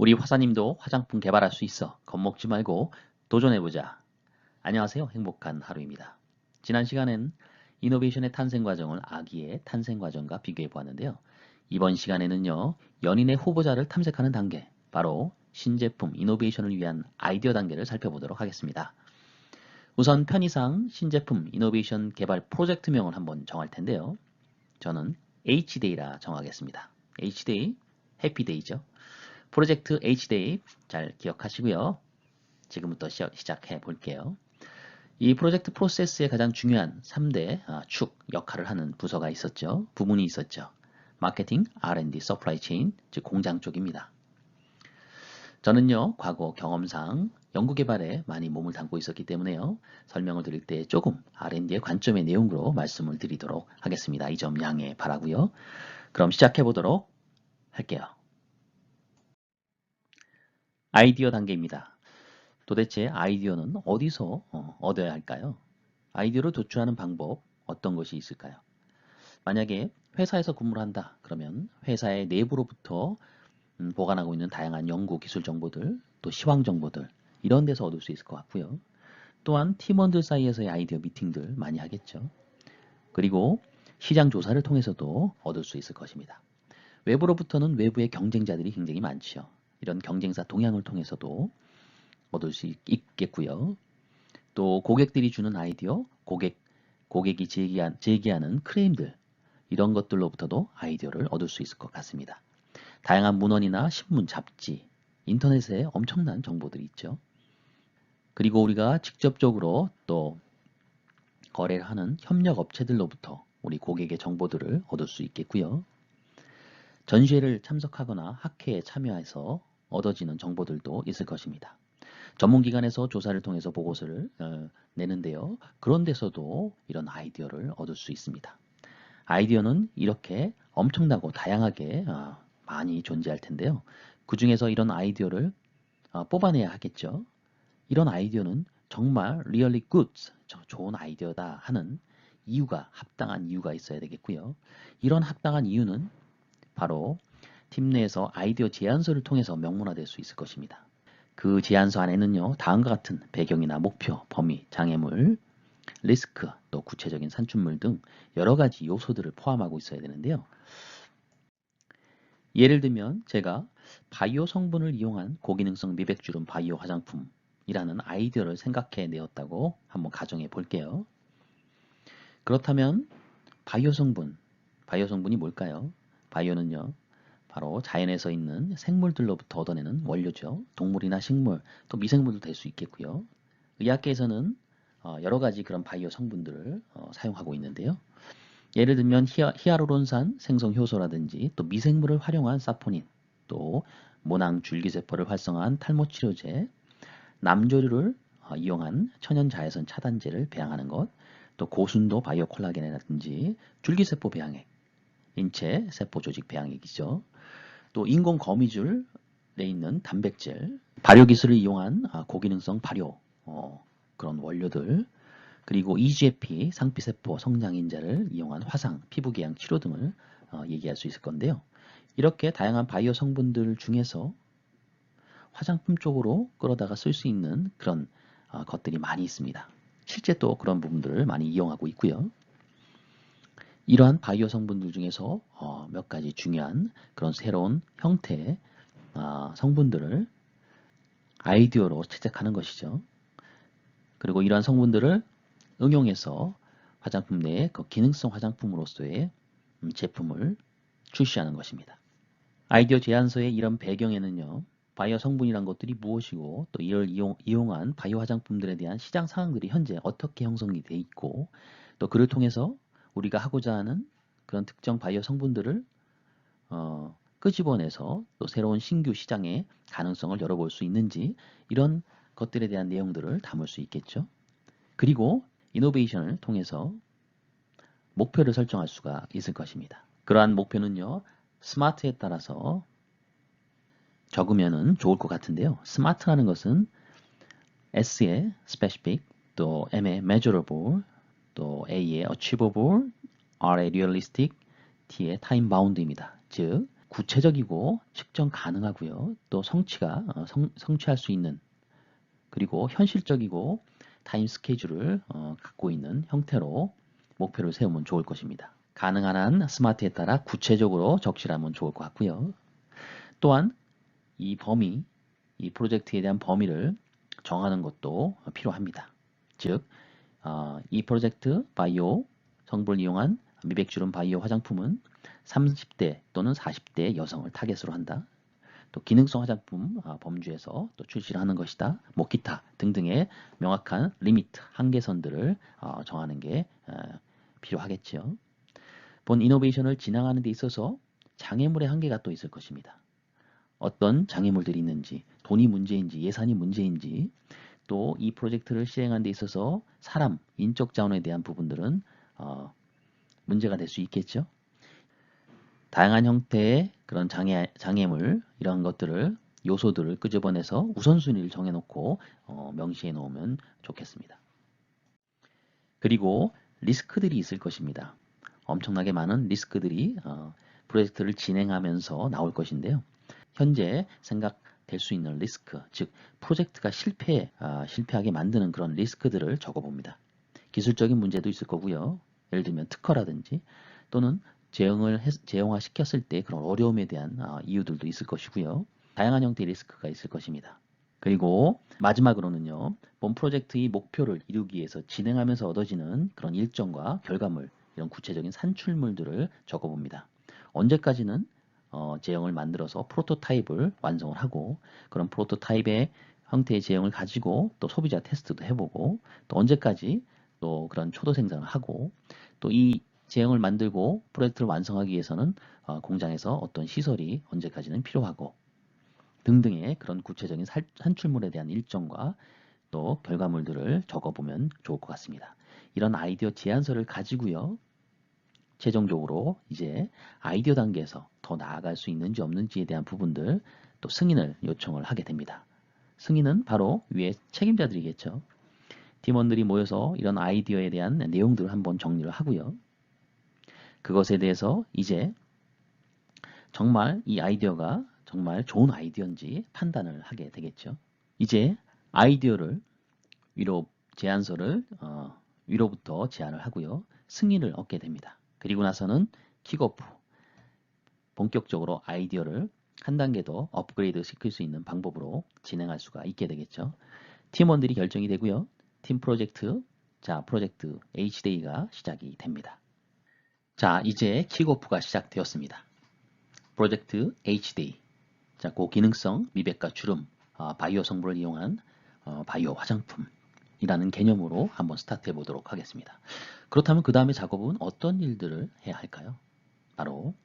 우리 화사님도 화장품 개발할 수 있어. 겁먹지 말고 도전해보자. 안녕하세요. 행복한 하루입니다. 지난 시간엔 이노베이션의 탄생 과정을 아기의 탄생 과정과 비교해 보았는데요. 이번 시간에는요, 연인의 후보자를 탐색하는 단계, 바로 신제품 이노베이션을 위한 아이디어 단계를 살펴보도록 하겠습니다. 우선 편의상 신제품 이노베이션 개발 프로젝트명을 한번 정할 텐데요. 저는 H데이라 정하겠습니다. H데이, 해피데이죠. 프로젝트 H데이 잘 기억하시고요. 지금부터 시작해 볼게요. 이 프로젝트 프로세스의 가장 중요한 3대 축 역할을 하는 부서가 있었죠. 부문이 있었죠. 마케팅, R&D, 서플라이 체인, 즉 공장 쪽입니다. 저는요, 과거 경험상 연구개발에 많이 몸을 담고 있었기 때문에요. 설명을 드릴 때 조금 R&D의 관점의 내용으로 말씀을 드리도록 하겠습니다. 이 점 양해 바라고요. 그럼 시작해 보도록 할게요. 아이디어 단계입니다. 도대체 아이디어는 어디서 얻어야 할까요? 아이디어를 도출하는 방법 어떤 것이 있을까요? 만약에 회사에서 근무를 한다 그러면 회사의 내부로부터 보관하고 있는 다양한 연구 기술 정보들 또 시황 정보들 이런 데서 얻을 수 있을 것 같고요. 또한 팀원들 사이에서의 아이디어 미팅들 많이 하겠죠. 그리고 시장 조사를 통해서도 얻을 수 있을 것입니다. 외부로부터는 외부의 경쟁자들이 굉장히 많죠. 이런 경쟁사 동향을 통해서도 얻을 수 있겠고요. 또 고객들이 주는 아이디어, 고객이 제기하는 크레임들 이런 것들로부터도 아이디어를 얻을 수 있을 것 같습니다. 다양한 문헌이나 신문, 잡지, 인터넷에 엄청난 정보들이 있죠. 그리고 우리가 직접적으로 또 거래를 하는 협력 업체들로부터 우리 고객의 정보들을 얻을 수 있겠고요. 전시회를 참석하거나 학회에 참여해서 얻어지는 정보들도 있을 것입니다. 전문기관에서 조사를 통해서 보고서를 내는데요. 그런 데서도 이런 아이디어를 얻을 수 있습니다. 아이디어는 이렇게 엄청나고 다양하게 많이 존재할 텐데요. 그 중에서 이런 아이디어를 뽑아내야 하겠죠. 이런 아이디어는 정말 really good, 좋은 아이디어다 하는 이유가, 합당한 이유가 있어야 되겠고요. 이런 합당한 이유는 바로 팀 내에서 아이디어 제안서를 통해서 명문화될 수 있을 것입니다. 그 제안서 안에는요, 다음과 같은 배경이나 목표, 범위, 장애물, 리스크, 또 구체적인 산출물 등 여러 가지 요소들을 포함하고 있어야 되는데요. 예를 들면 제가 바이오 성분을 이용한 고기능성 미백주름 바이오 화장품이라는 아이디어를 생각해 내었다고 한번 가정해 볼게요. 그렇다면 바이오 성분이 뭘까요? 바이오는요, 바로 자연에서 있는 생물들로부터 얻어내는 원료죠. 동물이나 식물, 또 미생물도 될 수 있겠고요. 의학계에서는 여러 가지 그런 바이오 성분들을 사용하고 있는데요. 예를 들면 히아루론산 생성 효소라든지 또 미생물을 활용한 사포닌, 또 모낭 줄기세포를 활성화한 탈모 치료제, 남조류를 이용한 천연 자외선 차단제를 배양하는 것, 또 고순도 바이오 콜라겐이라든지 줄기세포 배양액, 인체 세포 조직 배양액이죠. 또 인공 거미줄에 있는 단백질, 발효 기술을 이용한 고기능성 발효 그런 원료들, 그리고 EGFP 상피세포 성장인자를 이용한 화상, 피부개양 치료 등을 얘기할 수 있을 건데요. 이렇게 다양한 바이오 성분들 중에서 화장품 쪽으로 끌어다가 쓸 수 있는 그런 것들이 많이 있습니다. 실제 또 그런 부분들을 많이 이용하고 있고요. 이러한 바이오 성분들 중에서 몇 가지 중요한 그런 새로운 형태의 성분들을 아이디어로 채택하는 것이죠. 그리고 이러한 성분들을 응용해서 화장품 내에 그 기능성 화장품으로서의 제품을 출시하는 것입니다. 아이디어 제안서의 이런 배경에는요, 바이오 성분이란 것들이 무엇이고 또 이를 이용한 바이오 화장품들에 대한 시장 상황들이 현재 어떻게 형성이 돼 있고 또 그를 통해서 우리가 하고자 하는 그런 특정 바이오 성분들을 끄집어내서 또 새로운 신규 시장의 가능성을 열어볼 수 있는지 이런 것들에 대한 내용들을 담을 수 있겠죠. 그리고 이노베이션을 통해서 목표를 설정할 수가 있을 것입니다. 그러한 목표는요, 스마트에 따라서 적으면 좋을 것 같은데요. 스마트라는 것은 S의 specific, 또 M의 measurable, 또 A의 achievable, R의 realistic, T의 time bound입니다. 즉, 구체적이고 측정 가능하고요. 또 성취할 수 있는, 그리고 현실적이고 타임 스케줄을 갖고 있는 형태로 목표를 세우면 좋을 것입니다. 가능한 한 스마트에 따라 구체적으로 적시하면 좋을 것 같고요. 또한 이 프로젝트에 대한 범위를 정하는 것도 필요합니다. 즉, 이 프로젝트 바이오 성분을 이용한 미백주름 바이오 화장품은 30대 또는 40대 여성을 타겟으로 한다. 또 기능성 화장품 범주에서 또 출시를 하는 것이다. 뭐 기타 등등의 명확한 리미트, 한계선들을 정하는 게 필요하겠죠. 본 이노베이션을 진행하는 데 있어서 장애물의 한계가 또 있을 것입니다. 어떤 장애물들이 있는지, 돈이 문제인지, 예산이 문제인지, 또 이 프로젝트를 시행하는 데 있어서 사람, 인적 자원에 대한 부분들은 문제가 될 수 있겠죠. 다양한 형태의 그런 장애물, 이런 것들을, 요소들을 끄집어내서 우선순위를 정해놓고 명시해 놓으면 좋겠습니다. 그리고 리스크들이 있을 것입니다. 엄청나게 많은 리스크들이 프로젝트를 진행하면서 나올 것인데요. 현재 생각될 수 있는 리스크, 즉 프로젝트가 실패하게 만드는 그런 리스크들을 적어봅니다. 기술적인 문제도 있을 거고요. 예를 들면 특허라든지 또는 제형화시켰을 때 그런 어려움에 대한 이유들도 있을 것이고요. 다양한 형태의 리스크가 있을 것입니다. 그리고 마지막으로는요, 본 프로젝트의 목표를 이루기 위해서 진행하면서 얻어지는 그런 일정과 결과물, 이런 구체적인 산출물들을 적어봅니다. 언제까지는 제형을 만들어서 프로토타입을 완성을 하고, 그런 프로토타입의 형태의 제형을 가지고 또 소비자 테스트도 해보고, 또 언제까지 또 그런 초도 생산을 하고, 또 이 제형을 만들고 프로젝트를 완성하기 위해서는 공장에서 어떤 시설이 언제까지는 필요하고 등등의 그런 구체적인 산출물에 대한 일정과 또 결과물들을 적어보면 좋을 것 같습니다. 이런 아이디어 제안서를 가지고요. 최종적으로 이제 아이디어 단계에서 더 나아갈 수 있는지 없는지에 대한 부분들 또 승인을 요청을 하게 됩니다. 승인은 바로 위에 책임자들이겠죠. 팀원들이 모여서 이런 아이디어에 대한 내용들을 한번 정리를 하고요. 그것에 대해서 이제 정말 이 아이디어가 정말 좋은 아이디어인지 판단을 하게 되겠죠. 이제 아이디어를 제안서를 위로부터 제안을 하고요. 승인을 얻게 됩니다. 그리고 나서는 킥오프, 본격적으로 아이디어를 한 단계 더 업그레이드 시킬 수 있는 방법으로 진행할 수가 있게 되겠죠. 팀원들이 결정이 되고요. 팀 프로젝트, 프로젝트 H데이가 시작이 됩니다. 자, 이제 킥오프가 시작되었습니다. 프로젝트 H데이. 자, 고기능성 미백과 주름, 바이오 성분을 이용한 바이오 화장품이라는 개념으로 한번 스타트해 보도록 하겠습니다. 그렇다면 그 다음에 작업은 어떤 일들을 해야 할까요? 바로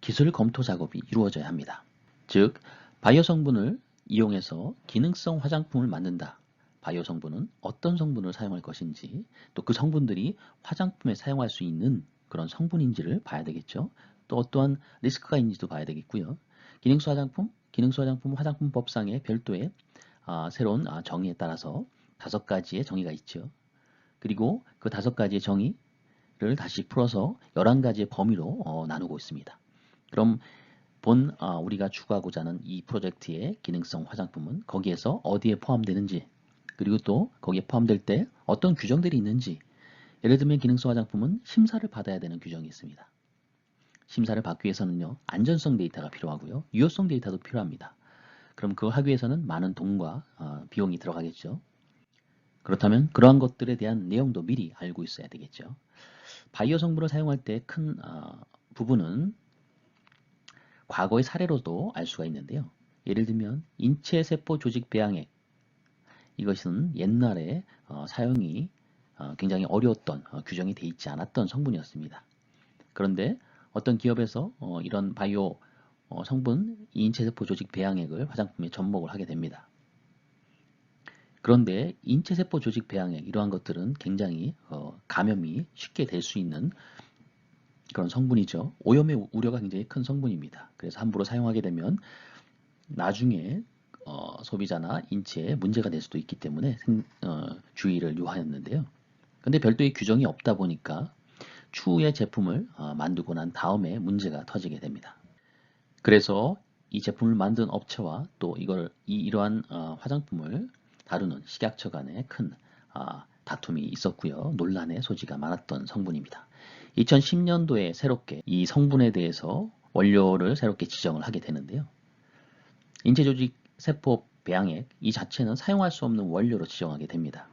기술 검토 작업이 이루어져야 합니다. 즉, 바이오 성분을 이용해서 기능성 화장품을 만든다. 바이오 성분은 어떤 성분을 사용할 것인지, 또 그 성분들이 화장품에 사용할 수 있는 그런 성분인지를 봐야 되겠죠. 또 어떠한 리스크가 있는지도 봐야 되겠고요. 기능성 화장품 화장품법상의 별도의 새로운 정의에 따라서 5가지의 정의가 있죠. 그리고 그 5가지의 정의를 다시 풀어서 11가지의 범위로 나누고 있습니다. 그럼 우리가 추구하고자 하는 이 프로젝트의 기능성 화장품은 거기에서 어디에 포함되는지, 그리고 또 거기에 포함될 때 어떤 규정들이 있는지, 예를 들면 기능성 화장품은 심사를 받아야 되는 규정이 있습니다. 심사를 받기 위해서는요, 안전성 데이터가 필요하고요, 유효성 데이터도 필요합니다. 그럼 그걸 하기 위해서는 많은 돈과 비용이 들어가겠죠. 그렇다면 그러한 것들에 대한 내용도 미리 알고 있어야 되겠죠. 바이오 성분을 사용할 때 큰 부분은 과거의 사례로도 알 수가 있는데요. 예를 들면 인체세포 조직 배양액, 이것은 옛날에 사용이 굉장히 어려웠던, 규정이 되어 있지 않았던 성분이었습니다. 그런데 어떤 기업에서 이런 바이오 성분 인체세포 조직 배양액을 화장품에 접목을 하게 됩니다. 그런데 인체세포 조직 배양액, 이러한 것들은 굉장히 감염이 쉽게 될 수 있는 그런 성분이죠. 오염의 우려가 굉장히 큰 성분입니다. 그래서 함부로 사용하게 되면 나중에 소비자나 인체에 문제가 될 수도 있기 때문에 주의를 요하였는데요. 근데 별도의 규정이 없다 보니까 추후에 제품을 만들고 난 다음에 문제가 터지게 됩니다. 그래서 이 제품을 만든 업체와 또 이러한 화장품을 다루는 식약처 간에 큰 다툼이 있었고요. 논란의 소지가 많았던 성분입니다. 2010년도에 새롭게 이 성분에 대해서 원료를 새롭게 지정을 하게 되는데요. 인체조직 세포 배양액 이 자체는 사용할 수 없는 원료로 지정하게 됩니다.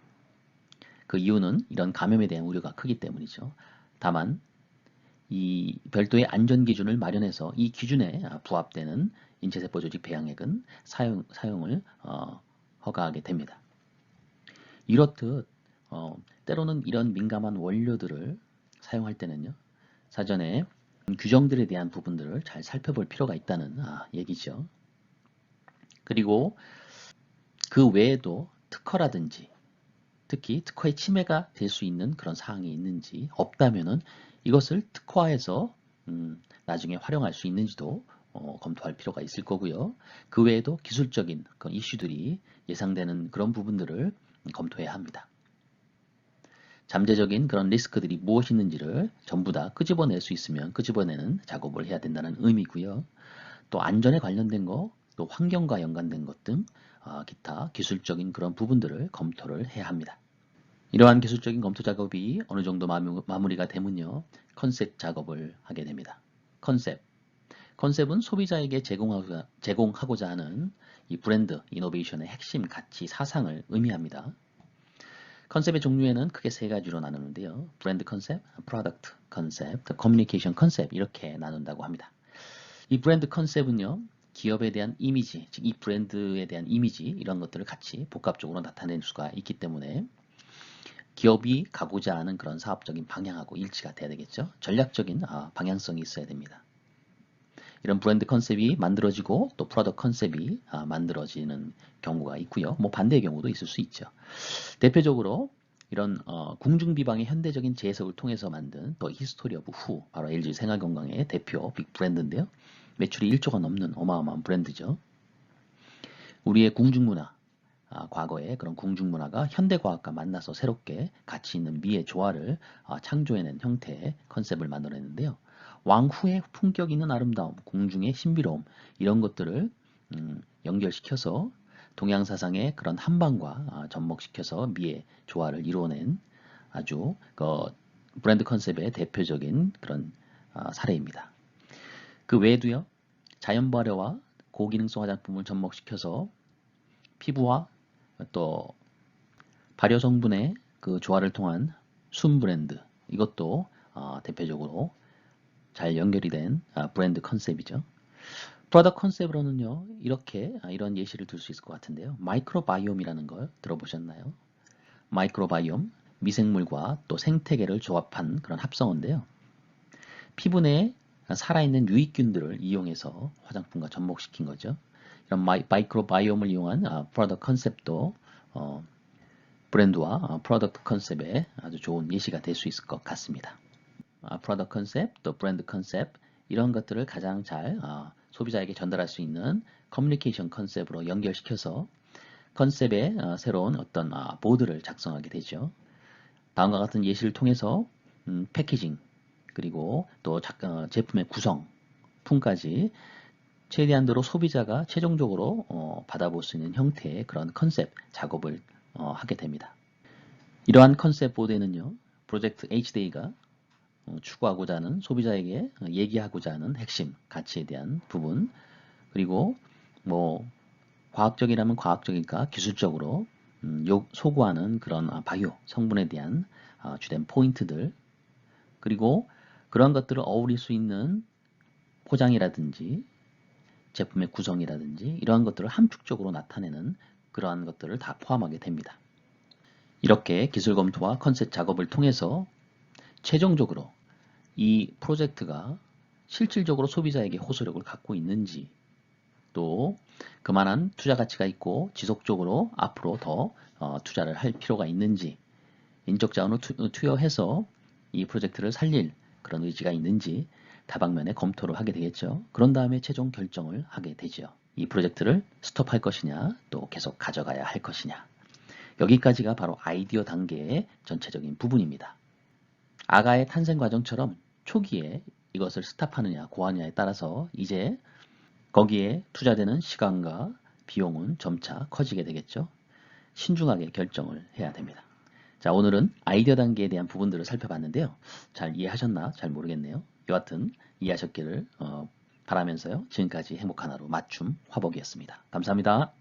그 이유는 이런 감염에 대한 우려가 크기 때문이죠. 다만 이 별도의 안전 기준을 마련해서 이 기준에 부합되는 인체세포 조직 배양액은 사용을 허가하게 됩니다. 이렇듯 때로는 이런 민감한 원료들을 사용할 때는요, 사전에 규정들에 대한 부분들을 잘 살펴볼 필요가 있다는 얘기죠. 그리고 그 외에도 특허라든지 특히 특허의 침해가 될 수 있는 그런 사항이 있는지 없다면은 이것을 특화해서 나중에 활용할 수 있는지도 검토할 필요가 있을 거고요. 그 외에도 기술적인 그런 이슈들이 예상되는 그런 부분들을 검토해야 합니다. 잠재적인 그런 리스크들이 무엇이 있는지를 전부 다 끄집어낼 수 있으면 끄집어내는 작업을 해야 된다는 의미고요. 또 안전에 관련된 거, 또 환경과 연관된 것 등 기타 기술적인 그런 부분들을 검토를 해야 합니다. 이러한 기술적인 검토 작업이 어느 정도 마무리가 되면요, 컨셉 작업을 하게 됩니다. 컨셉은 소비자에게 제공하고자 하는 이 브랜드 이노베이션의 핵심 가치 사상을 의미합니다. 컨셉의 종류에는 크게 세 가지로 나누는데요. 브랜드 컨셉, 프로덕트 컨셉, 커뮤니케이션 컨셉 이렇게 나눈다고 합니다. 이 브랜드 컨셉은요, 기업에 대한 이미지, 즉 이 브랜드에 대한 이미지 이런 것들을 같이 복합적으로 나타낼 수가 있기 때문에 기업이 가고자 하는 그런 사업적인 방향하고 일치가 돼야 되겠죠. 전략적인 방향성이 있어야 됩니다. 이런 브랜드 컨셉이 만들어지고 또 프로덕트 컨셉이 만들어지는 경우가 있고요. 뭐 반대의 경우도 있을 수 있죠. 대표적으로 이런 궁중비방의 현대적인 재해석을 통해서 만든 또 히스토리 오브 후, 바로 LG 생활건강의 대표 빅 브랜드인데요. 매출이 1조가 넘는 어마어마한 브랜드죠. 우리의 궁중문화, 과거의 그런 궁중문화가 현대과학과 만나서 새롭게 가치 있는 미의 조화를 창조해낸 형태의 컨셉을 만들어냈는데요. 왕후의 품격 있는 아름다움, 궁중의 신비로움 이런 것들을 연결시켜서 동양사상의 그런 한방과 접목시켜서 미의 조화를 이루어낸 아주 브랜드 컨셉의 대표적인 그런 사례입니다. 그 외에도요, 자연 발효와 고기능성 화장품을 접목시켜서 피부와 또 발효 성분의 그 조화를 통한 순 브랜드 이것도 대표적으로 잘 연결이 된 브랜드 컨셉이죠. 프로덕트 컨셉으로는요, 이런 예시를 들 수 있을 것 같은데요. 마이크로바이옴이라는 걸 들어보셨나요? 마이크로바이옴, 미생물과 또 생태계를 조합한 그런 합성어인데요. 피부 내에 살아있는 유익균들을 이용해서 화장품과 접목시킨 거죠. 이런 마이크로바이옴을 이용한 프로덕트 컨셉도 브랜드와 프로덕트 컨셉의 아주 좋은 예시가 될 수 있을 것 같습니다. 프로덕트 컨셉, 또 브랜드 컨셉 이런 것들을 가장 잘 소비자에게 전달할 수 있는 커뮤니케이션 컨셉으로 연결시켜서 컨셉의 새로운 어떤 보드를 작성하게 되죠. 다음과 같은 예시를 통해서 패키징 그리고 또 제품의 구성, 품까지 최대한도로 소비자가 최종적으로 받아볼 수 있는 형태의 그런 컨셉 작업을 하게 됩니다. 이러한 컨셉 보드에는요, 프로젝트 HD가 추구하고자 하는 소비자에게 얘기하고자 하는 핵심 가치에 대한 부분, 그리고 뭐 과학적이라면 과학적이니까 기술적으로 소구하는 그런 바이오 성분에 대한 주된 포인트들, 그리고 그런 것들을 어울릴 수 있는 포장이라든지 제품의 구성이라든지 이러한 것들을 함축적으로 나타내는 그러한 것들을 다 포함하게 됩니다. 이렇게 기술 검토와 컨셉 작업을 통해서 최종적으로 이 프로젝트가 실질적으로 소비자에게 호소력을 갖고 있는지, 또 그만한 투자 가치가 있고 지속적으로 앞으로 더 투자를 할 필요가 있는지, 인적 자원을 투여해서 이 프로젝트를 살릴 그런 의지가 있는지 다방면에 검토를 하게 되겠죠. 그런 다음에 최종 결정을 하게 되죠. 이 프로젝트를 스톱할 것이냐, 또 계속 가져가야 할 것이냐. 여기까지가 바로 아이디어 단계의 전체적인 부분입니다. 아가의 탄생 과정처럼 초기에 이것을 스탑하느냐 고하느냐에 따라서 이제 거기에 투자되는 시간과 비용은 점차 커지게 되겠죠. 신중하게 결정을 해야 됩니다. 자, 오늘은 아이디어 단계에 대한 부분들을 살펴봤는데요. 잘 이해하셨나? 잘 모르겠네요. 여하튼 이해하셨기를 바라면서요. 지금까지 행복한 하루 맞춤 화복이었습니다. 감사합니다.